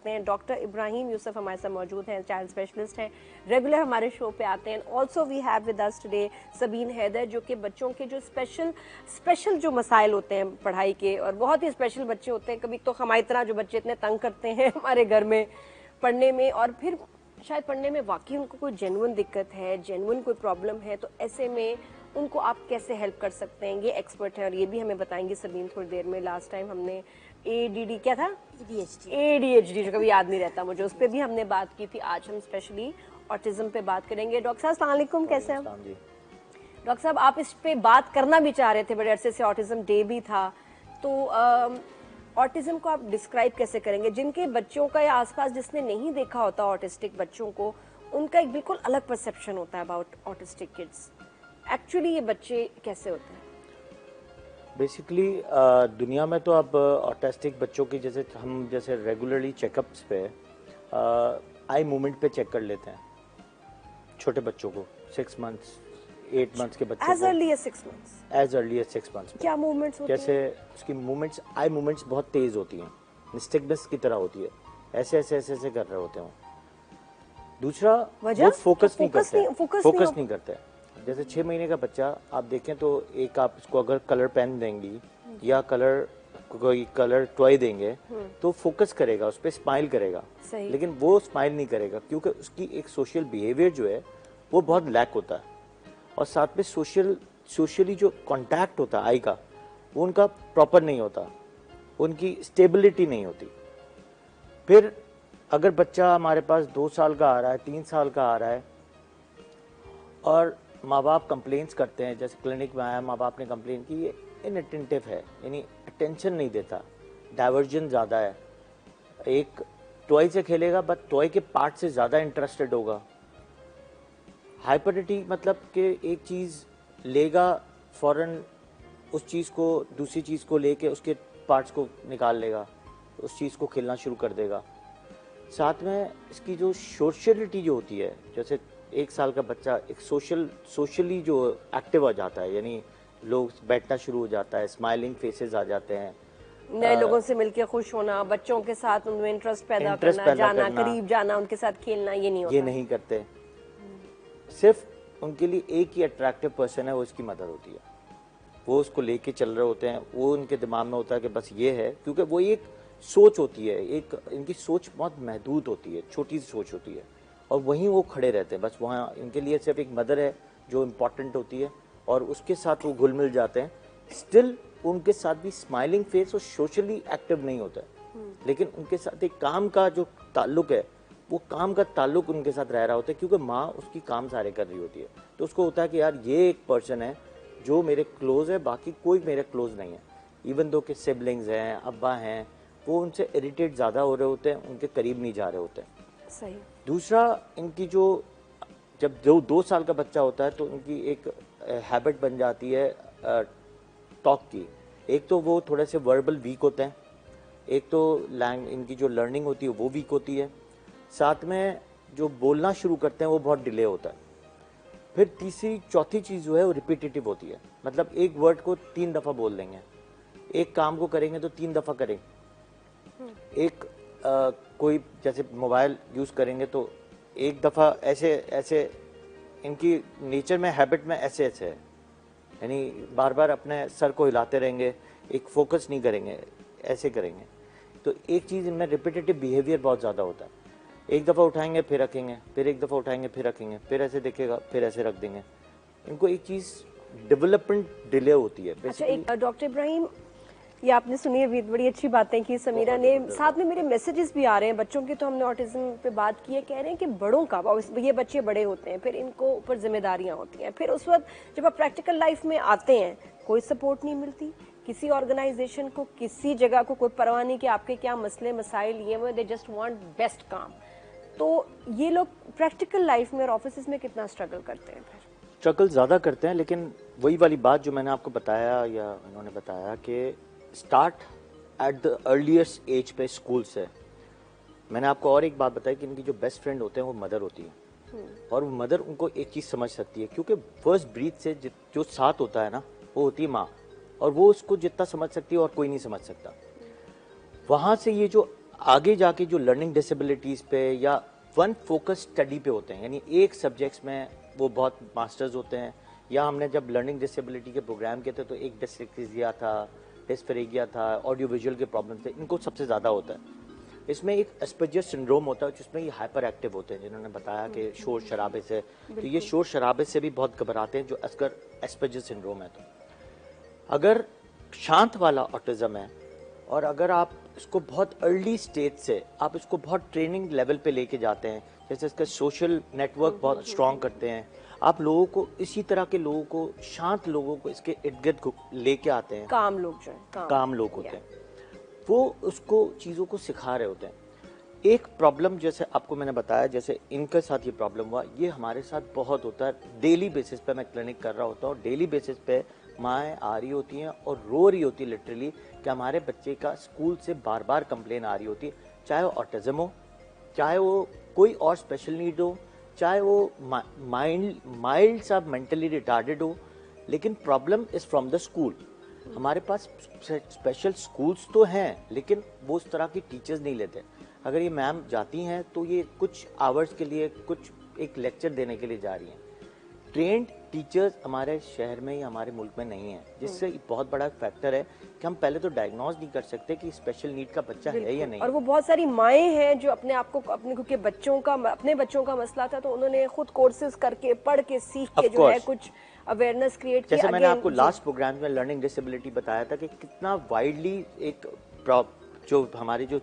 सकते हैं। डॉक्टर इब्राहिम यूसुफ हमारे साथ मौजूद हैं, चाइल्ड स्पेशलिस्ट हैं, रेगुलर हमारे शो पे आते हैं। Also we have with us today Sabeen Haider, जो कि बच्चों के जो स्पेशल जो मसाइल होते हैं पढ़ाई के, और बहुत ही स्पेशल बच्चे होते हैं, कभी तो हमारी तरह जो बच्चे इतने तंग करते हैं हमारे घर में पढ़ने में, और फिर शायद पढ़ने में वाकई उनको कोई जेन्युइन दिक्कत है, जेन्युइन कोई प्रॉब्लम है, तो ऐसे में उनको आप कैसे हेल्प कर सकते हैं, ये एक्सपर्ट हैं और ये भी हमें बताएंगी सबीन थोड़ी देर में। लास्ट टाइम हमने ADD क्या था, ADHD जो कभी याद नहीं रहता मुझे, उस पर भी हमने बात की थी। आज हम स्पेशली ऑटिज्म पे बात करेंगे। डॉक्टर साहब अस्सलाम वालेकुम, कैसे हैं? डॉक्टर साहब आप इस पे बात करना भी चाह रहे थे, बड़े अरसे से ऑटिज्म डे भी था, तो ऑटिज्म को आप डिस्क्राइब कैसे करेंगे? जिनके बच्चों का या आसपास जिसने नहीं देखा होता ऑटिस्टिक बच्चों को, उनका एक बिल्कुल अलग परसेप्शन होता है अबाउट ऑटिस्टिक किड्स। एक्चुअली ये बच्चे कैसे होते हैं? बेसिकली दुनिया में तो अब ऑटिस्टिक बच्चों की जैसे रेगुलरली चेकअप्स पे आई मूवमेंट पे चेक कर लेते हैं छोटे बच्चों को, 6 मंथ्स 8 मंथ्स के बच्चों as early as 6 months. As early as 6 months. क्या मूवमेंट्स होते हैं? जैसे उसकी मूवमेंट्स, आई मूवमेंट्स बहुत तेज होती हैं, निस्टिकनेस की तरह होती है, ऐसे ऐसे ऐसे ऐसे कर रहे होते हैं। दूसरा, वो फोकस नहीं करते। जैसे 6 महीने का बच्चा आप देखें तो एक आप उसको अगर कलर पेन देंगी या कोई कलर टॉय देंगे तो फोकस करेगा, उस पर स्माइल करेगा, लेकिन वो स्माइल नहीं करेगा क्योंकि उसकी एक सोशल बिहेवियर जो है वो बहुत लैक होता है, और साथ में सोशली जो कांटेक्ट होता है आई का, वो उनका प्रॉपर नहीं होता, उनकी स्टेबिलिटी नहीं होती। फिर अगर बच्चा हमारे पास 2 साल का आ रहा है, 3 साल का आ रहा है, और माँ बाप कंप्लेंट्स करते हैं, जैसे क्लिनिक में आया माँ बाप ने कंप्लेन की ये इनअटेंटिव है, यानी अटेंशन नहीं देता, डाइवर्जन ज़्यादा है, एक टॉय से खेलेगा बट टॉय के पार्ट से ज़्यादा इंटरेस्टेड होगा। हाइपरिटी मतलब कि एक चीज़ लेगा फौरन उस चीज़ को, दूसरी चीज़ को लेके उसके पार्ट्स को निकाल लेगा, उस चीज़ को खेलना शुरू कर देगा। साथ में इसकी जो सोशलिटी जो होती है, जैसे 1 साल का बच्चा एक सोशली जो एक्टिव हो जाता है, यानी लोग बैठना शुरू हो जाता है, स्माइलिंग फेसेस आ जाते हैं, नए लोगों से मिलकर खुश होना, बच्चों के साथ उनमें इंटरेस्ट पैदा करना, करीब जाना, उनके साथ खेलना, ये नहीं होता। ये नहीं करते। सिर्फ उनके लिए एक ही अट्रैक्टिव पर्सन है, वो इसकी मदर होती है, वो उसको लेके चल रहे होते हैं, वो उनके दिमाग में होता है कि बस ये है, क्योंकि वो एक सोच होती है, एक इनकी सोच बहुत महदूद होती है, छोटी सी सोच होती है, और वहीं वो खड़े रहते हैं, बस वहाँ इनके लिए सिर्फ एक मदर है जो इम्पोर्टेंट होती है, और उसके साथ वो घुल मिल जाते हैं। स्टिल उनके साथ भी स्माइलिंग फेस और सोशली एक्टिव नहीं होता है, लेकिन उनके साथ एक काम का जो ताल्लुक है, वो काम का ताल्लुक उनके साथ रह रहा होता है, क्योंकि माँ उसकी काम सारे कर रही होती है, तो उसको होता है कि यार ये एक पर्सन है जो मेरे क्लोज है, बाकी कोई मेरे क्लोज नहीं है। इवन दो के सिबलिंग्स हैं, अब्बा हैं, वो उनसे इरिटेट ज़्यादा हो रहे होते हैं, उनके करीब नहीं जा रहे होते हैं। सही। दूसरा, इनकी जब 2 साल का बच्चा होता है तो इनकी एक हैबिट बन जाती है टॉक की। एक तो वो थोड़े से वर्बल वीक होते हैं, एक तो इनकी जो लर्निंग होती है वो वीक होती है, साथ में जो बोलना शुरू करते हैं वो बहुत डिले होता है। फिर तीसरी चौथी चीज़ जो है वो रिपीटेटिव होती है, मतलब एक वर्ड को 3 दफ़ा बोल देंगे, एक काम को करेंगे तो 3 दफ़ा करेंगे, एक कोई जैसे मोबाइल यूज़ करेंगे तो एक दफ़ा ऐसे ऐसे, इनकी नेचर में हैबिट में ऐसे ऐसे है, यानी बार बार अपने सर को हिलाते रहेंगे, एक फोकस नहीं करेंगे, ऐसे करेंगे। तो एक चीज़ इनमें रिपीटेटिव बिहेवियर बहुत ज़्यादा होता है, एक दफ़ा उठाएंगे फिर रखेंगे, फिर एक दफ़ा उठाएंगे फिर रखेंगे, फिर ऐसे देखेगा फिर ऐसे रख देंगे। इनको एक चीज़ डेवलपमेंट डिले होती है। अच्छा, एक डॉक्टर इब्राहिम, ये आपने सुनी है, बड़ी अच्छी बातें की समीरा ने, साथ में मेरे मैसेजेस भी आ रहे हैं बच्चों के, तो हमने ऑटिज्म पे बात की है, कह रहे हैं कि बड़ों का, ये बच्चे बड़े होते हैं, फिर इनको ऊपर जिम्मेदारियां होती हैं, फिर उस वक्त जब आप प्रैक्टिकल लाइफ में आते हैं कोई सपोर्ट नहीं मिलती, किसी ऑर्गेनाइजेशन को, किसी जगह को कोई परवाह नहीं कि आपके क्या मसले मसाइल ये वो, दे जस्ट वांट बेस्ट काम। तो ये लोग प्रैक्टिकल लाइफ में और ऑफिस में कितना स्ट्रगल करते हैं? फिर स्ट्रगल ज़्यादा करते हैं, लेकिन वही वाली बात जो मैंने आपको बताया या उन्होंने बताया कि start at the earliest age पे स्कूल से। मैंने आपको और एक बात बताई कि इनकी जो बेस्ट फ्रेंड होते हैं वो मदर होती है, और वो मदर उनको एक चीज़ समझ सकती है, क्योंकि फर्स्ट ब्रीथ से जो साथ होता है ना वो होती है माँ, और वो उसको जितना समझ सकती है और कोई नहीं समझ सकता। वहाँ से ये जो आगे जाके जो लर्निंग डिसेबिलिटीज़ पे या वन फोकस स्टडी पे होते हैं, यानी एक सब्जेक्ट्स में वो बहुत मास्टर्स होते हैं, या हमने जब लर्निंग डिसेबिलिटी के प्रोग्राम किए थे तो एक डिस्लेक्सिया था, डिस्फेरेगिया था, ऑडियो विजुअल के प्रॉब्लम थे, इनको सबसे ज़्यादा होता है। इसमें एक एस्पर्जर सिंड्रोम होता है जिसमें ये हाइपर एक्टिव होते हैं, जिन्होंने बताया कि शोर शराबे से, तो ये शोर शराबे से भी बहुत घबराते हैं जो एस्पर्जर सिंड्रोम है। तो अगर शांत वाला ऑटिज्म है और अगर आप इसको बहुत अर्ली स्टेज से आप इसको बहुत ट्रेनिंग लेवल पे लेके जाते हैं, जैसे इसका सोशल नेटवर्क बहुत स्ट्रांग करते हैं, आप लोगों को इसी तरह के लोगों को, शांत लोगों को इसके इर्द गिर्द लेके आते हैं, काम लोग जो हैं, काम लोग होते हैं, वो उसको चीज़ों को सिखा रहे होते हैं। एक प्रॉब्लम जैसे आपको मैंने बताया, जैसे इनके साथ ये प्रॉब्लम हुआ, ये हमारे साथ बहुत होता है। डेली बेसिस पे मैं क्लिनिक कर रहा होता हूँ, डेली बेसिस पे माएँ आ रही होती हैं और रो रही होती है लिटरली कि हमारे बच्चे का स्कूल से बार बार कंप्लेन आ रही होती है, चाहे वो ऑटिज्म हो, चाहे वो कोई और स्पेशल नीड हो, चाहे वो माइल्ड सा मेंटली रिटार्डेड हो, लेकिन problem is from the school. हमारे पास स्पेशल स्कूल्स तो हैं, लेकिन वो उस तरह की टीचर्स नहीं लेते। अगर ये मैम जाती हैं तो ये कुछ आवर्स के लिए, कुछ एक लेक्चर देने के लिए जा रही हैं। ट्रेंड टीचर्स हमारे शहर में या हमारे मुल्क में नहीं है, जिससे बहुत बड़ा फैक्टर है कि हम पहले तो डायग्नोज नहीं कर सकते कि स्पेशल नीड का बच्चा है या नहीं। और वो बहुत सारी माएँ हैं जो अपने आप को, अपने क्योंकि अपने बच्चों का मसला था तो उन्होंने खुद कोर्सेज करके, पढ़ के, सीख के जो है कुछ अवेयरनेस क्रिएट किया। जैसे मैंने आपको लास्ट प्रोग्राम में लर्निंग डिसेबिलिटी बताया था कि कितना वाइडली एक जो हमारी जो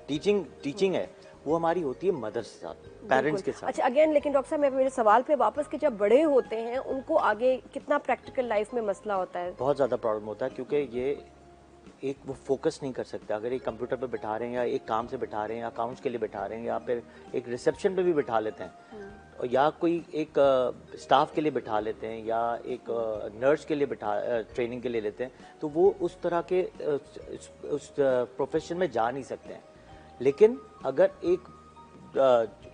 टीचिंग है वो हमारी होती है मदर्स के साथ, पेरेंट्स के साथ। अच्छा, अगेन लेकिन डॉक्टर साहब मैं मेरे सवाल पे वापस कि जब बड़े होते हैं उनको आगे कितना प्रैक्टिकल लाइफ में मसला होता है? बहुत ज़्यादा प्रॉब्लम होता है, क्योंकि ये एक वो फोकस नहीं कर सकते। अगर एक कंप्यूटर पे बिठा रहे हैं या एक काम से बिठा रहे हैं या अकाउंट्स के लिए बिठा रहे हैं या फिर एक रिसेप्शन पे भी बिठा लेते हैं और या कोई एक स्टाफ के लिए बिठा लेते हैं या एक नर्स के लिए ट्रेनिंग के लिए लेते हैं, तो वो उस तरह के उस प्रोफेशन में जा नहीं सकते हैं। लेकिन अगर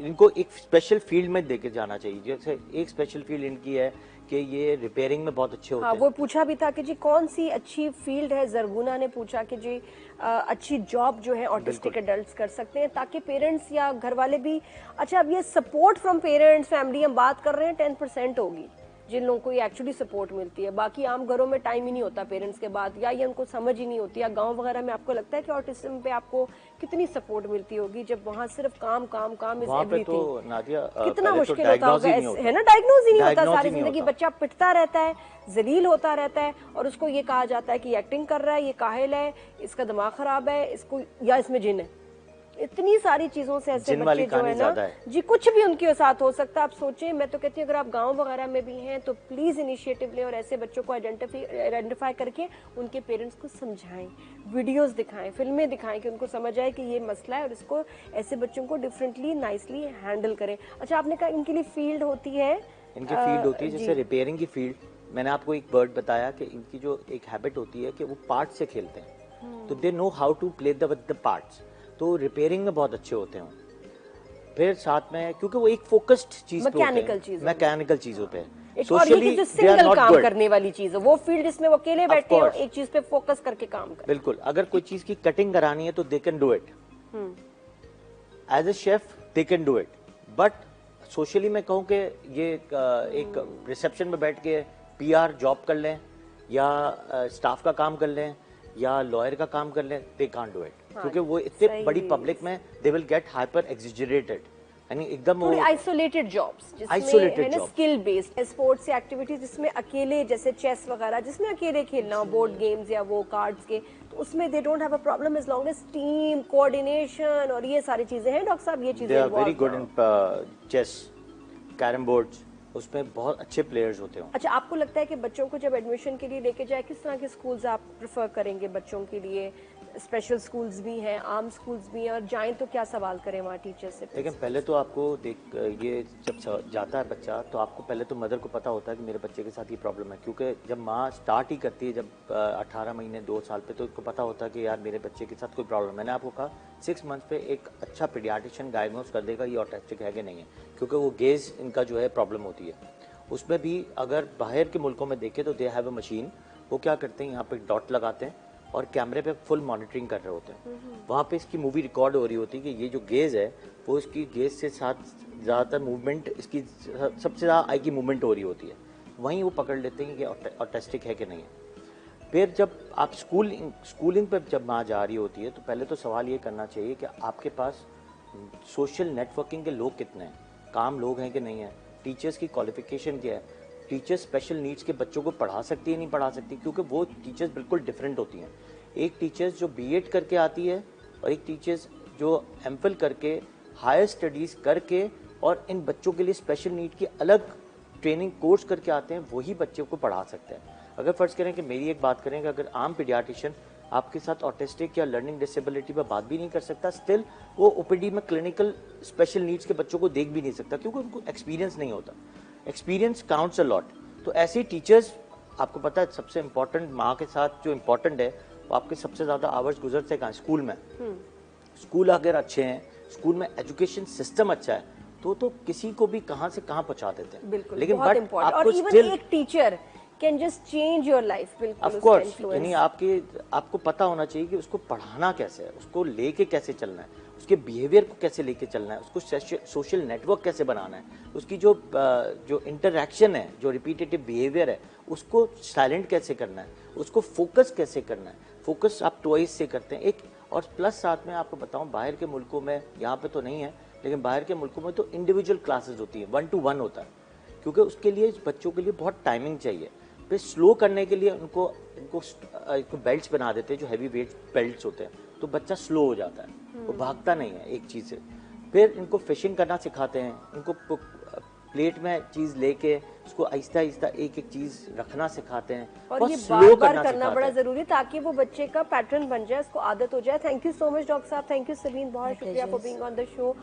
इनको एक स्पेशल फील्ड में देके जाना चाहिए, जैसे एक स्पेशल फील्ड इनकी है कि ये रिपेयरिंग में बहुत अच्छे होते हैं। वो पूछा भी था कि जी कौन सी अच्छी फील्ड है, जरगुना ने पूछा कि जी अच्छी जॉब जो है ऑटिस्टिक एडल्ट्स कर सकते हैं, ताकि पेरेंट्स या घर वाले भी, अच्छा अब ये सपोर्ट फ्रॉम पेरेंट्स, फैमिली हम बात कर रहे हैं 10% होगी जिन लोगों को ये एक्चुअली सपोर्ट मिलती है, बाकी आम घरों में टाइम ही नहीं होता पेरेंट्स के बाद, या ये उनको समझ ही नहीं होती, या गांव वगैरह में आपको लगता है कि ऑटिज्म पे आपको कितनी सपोर्ट मिलती होगी जब वहाँ सिर्फ काम काम काम इज एवरीथिंग? तो नादिया कितना मुश्किल होता होगा, है ना, डायग्नोज ही नहीं होता, सारी जिंदगी बच्चा पिटता रहता है, जलील होता रहता है और उसको ये कहा जाता है कि एक्टिंग कर रहा है, ये काहिल है, इसका दिमाग खराब है, इसको या इसमें जिन है। इतनी सारी चीजों से ऐसे बच्चे जो है ना जी, कुछ भी उनके साथ हो सकता है। आप सोचें, मैं तो कहती हूँ अगर आप गांव वगैरह में भी हैं तो प्लीज इनिशिएटिव लें और ऐसे बच्चों को आइडेंटिफाई करके उनके पेरेंट्स को समझाएं, वीडियोस दिखाएं, फिल्में दिखाएं कि उनको समझ आए कि ये मसला है और इसको ऐसे बच्चों को डिफरेंटली नाइसली हैंडल करें। अच्छा, आपने कहा इनके लिए फील्ड होती है, इनकी फील्ड होती है जैसे रिपेयरिंग की फील्ड। मैंने आपको एक वर्ड बताया कि इनकी जो एक हैबिट होती है कि वो पार्ट से खेलते हैं, तो they know how to play with the parts, तो रिपेयरिंग में बहुत अच्छे होते हैं। फिर साथ में क्योंकि वो एक फोकस्ड चीज पे होते हैं, मैकेनिकल चीज होते हैं, सोशली जो सिंगल काम करने वाली चीज है वो फील्ड जिसमें वो अकेले बैठे हैं और एक चीज पे फोकस करके काम करें। बिल्कुल, अगर कोई चीज की कटिंग करानी है तो they can do it as a chef, they can do it. But socially मैं कहूँ कि ये एक रिसेप्शन में बैठ के PR जॉब कर लें या स्टाफ का काम कर लें या लॉयर का काम कर लें, दे कांट डू इट, क्योंकि वो इतने बड़ी पब्लिक में दे विल गेट हाइपर एग्जिजरेटेड, यानी एकदम थोड़ी आइसोलेटेड जॉब्स जिसमें है ना स्किल बेस्ड स्पोर्ट्स या एक्टिविटीज जिसमें अकेले, जैसे चेस वगैरह जिसमें अकेले खेलना हो, बोर्ड गेम्स या वो कार्ड्स के, तो उसमें they don't have a problem as long as team coordination और ये सारी चीजें हैं। डॉक्टर साहब ये चीजें they are very good in chess, carrom boards, उसमें बहुत अच्छे प्लेयर्स होते हैं। अच्छा, आपको लगता है कि बच्चों को जब एडमिशन के लिए लेके जाए किस तरह के स्कूल्स आप प्रेफर करेंगे बच्चों के लिए? स्पेशल स्कूल्स भी हैं, आम स्कूल्स भी हैं, और जाएं तो क्या सवाल करें वहाँ टीचर से? लेकिन पहले तो आपको ये जब जाता है बच्चा तो आपको पहले तो मदर को पता होता है कि मेरे बच्चे के साथ ये प्रॉब्लम है, क्योंकि जब माँ स्टार्ट ही करती है जब 18 महीने 2 साल पे, तो उसको पता होता है कि यार मेरे बच्चे के साथ कोई प्रॉब्लम है। मैंने आपको कहा 6 मंथ पे एक अच्छा पीडियाट्रिशियन डायग्नोज कर देगा ये ऑटिस्टिक है कि नहीं है, क्योंकि वो गेज इनका जो है प्रॉब्लम होती है। उसमें भी अगर बाहर के मुल्कों में देखें तो दे हैव अ मशीन, वो क्या करते हैं यहाँ पे डॉट लगाते हैं और कैमरे पे फुल मॉनिटरिंग कर रहे होते हैं। वहाँ पे इसकी मूवी रिकॉर्ड हो रही होती है कि ये जो गेज है वो इसकी गेज से साथ ज़्यादातर मूवमेंट, इसकी सबसे ज़्यादा आई की मूवमेंट हो रही होती है, वहीं वो पकड़ लेते हैं कि ऑटिस्टिक है कि नहीं है। फिर जब आप स्कूलिंग पर जब वहाँ जा रही होती है तो पहले तो सवाल ये करना चाहिए कि आपके पास सोशल नेटवर्किंग के लोग कितने हैं, काम लोग हैं कि नहीं है, टीचर्स की क्वालिफिकेशन क्या है, टीचर्स स्पेशल नीड्स के बच्चों को पढ़ा सकती है नहीं पढ़ा सकती, क्योंकि वो टीचर्स बिल्कुल डिफरेंट होती हैं। एक टीचर्स जो बीएड करके आती है और एक टीचर्स जो एमफिल करके हायर स्टडीज़ करके और इन बच्चों के लिए स्पेशल नीड की अलग ट्रेनिंग कोर्स करके आते हैं, वही बच्चों को पढ़ा सकते हैं। अगर फर्ज करें कि मेरी एक बात करें कि अगर आम पीडियाट्रिशियन आपके साथ ऑटिस्टिक या लर्निंग डिसेबिलिटी पर बात भी नहीं कर सकता, स्टिल वो ओपीडी में क्लिनिकल स्पेशल नीड्स के बच्चों को देख भी नहीं सकता, क्योंकि उनको एक्सपीरियंस नहीं होता। Experience counts a lot. तो ऐसे टीचर्स, आपको पता है सबसे इम्पोर्टेंट माँ के साथ जो इम्पोर्टेंट है वो आपके सबसे ज़्यादा आवर्स गुजरते कहाँ, स्कूल में। स्कूल अगर अच्छे हैं, स्कूल में एजुकेशन सिस्टम अच्छा है तो किसी को भी कहाँ से कहाँ पहुँचा देते हैं। बिल्कुल, लेकिन बहुत इम्पोर्टेंट। और इवन एक teacher can just change your life. बिल्कुल, ऑफ कोर्स, यानी आपको पता होना चाहिए कि उसको पढ़ाना कैसे है, उसको लेके कैसे चलना है, उसके बिहेवियर को कैसे लेके चलना है, उसको सोशल नेटवर्क कैसे बनाना है, उसकी जो इंटरैक्शन है, जो रिपीटेटिव बिहेवियर है, उसको साइलेंट कैसे करना है, उसको फोकस कैसे करना है। फोकस आप टॉयज से करते हैं एक, और प्लस साथ में आपको बताऊं बाहर के मुल्कों में, यहाँ पे तो नहीं है लेकिन बाहर के मुल्कों में तो इंडिविजुअल क्लासेस होती है, 1-to-1 होता है, क्योंकि उसके लिए बच्चों के लिए बहुत टाइमिंग चाहिए। फिर स्लो करने के लिए इनको बेल्ट्स बना देते हैं जो हैवी वेट बेल्ट्स होते हैं, तो बच्चा स्लो हो जाता है, वो भागता नहीं है एक चीज़ से। फिर इनको फिशिंग करना सिखाते हैं, इनको प्लेट में चीज़ लेके उसको आहिस्ता आहिस्ता एक एक चीज़ रखना सिखाते हैं, और ये बार-बार करना बड़ा जरूरी है ताकि वो बच्चे का पैटर्न बन जाए, उसको आदत हो जाए। Thank you so much doctor साहब, थैंक यू सबीन, बहुत शुक्रिया for being on the show.